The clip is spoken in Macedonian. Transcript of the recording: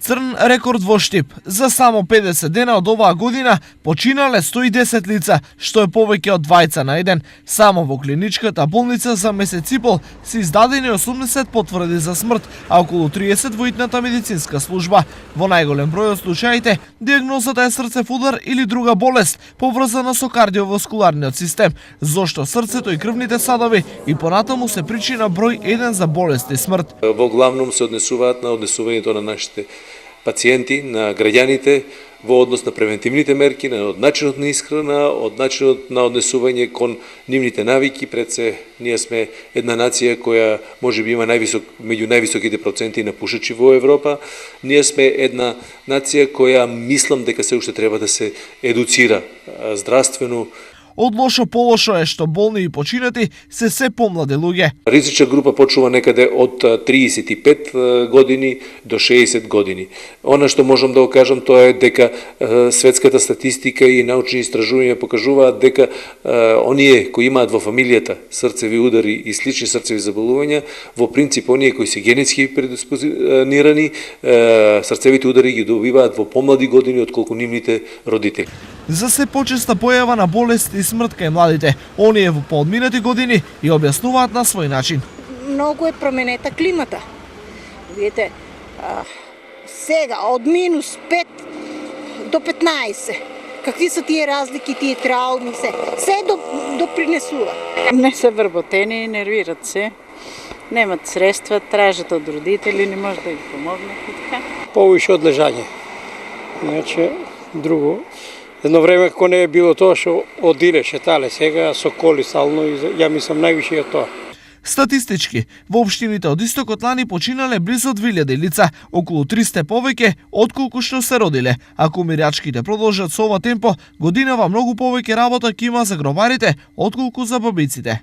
Црн рекорд во Штип. За само 50 дена од оваа година починале 110 лица, што е повеќе од двајца на еден. Само во клиничката болница за месец и пол се издадени 80 потврди за смрт, а околу 30 во итната медицинска служба. Во најголем број од случаите, диагнозата е срцев удар или друга болест, поврзана со кардиоваскуларниот систем, зошто срцето и крвните садови и понатаму се причина број 1 за болест и смрт. Во главном се однесуваат на однесувањето на нашите пациенти, на граѓаните, во однос на превентивните мерки, од начинот на исхрана, од начинот на однесување кон нивните навики. Пред се, ние сме една нација која можеби има меѓу највисоките проценти на пушачи во Европа. Ние сме една нација која мислам дека се уште треба да се едуцира здравствено. Од лошо по лошо е што болни и починати се помлади луѓе. Ризична група почнува некаде од 35 години до 60 години. Она што можам да го кажам тоа е дека светската статистика и научни истражувања покажуваат дека оние кои имаат во фамилијата срцеви удари и слични срцеви заболувања, во принцип оние кои се генетски предиспозирани, срцевите удари ги добиваат во помлади години отколку нивните родители. За се почеста појава на болест и смрт кај младите, оние во поодминати години и објаснуваат на свој начин. Многу е променета климата. Видите, сега од минус 5 до 15. Какви се тие разлики, тие трауми, се допринесува. Не се вработени, нервират се, немат средства, тражат од родители, не може да ги помогнат и така. Повише одлежање. Значи, друго. Едно време кога не е било тоа што одиле, шетале, сега со коли стално и ја мислам највише е тоа. Статистички, во општините од истокот лани починале близу 2000 лица, околу 300 повеќе отколку што се родиле. Ако умирачките продолжат со ова темпо, годинава многу повеќе работа ќе има за гробарите отколку за бабиците.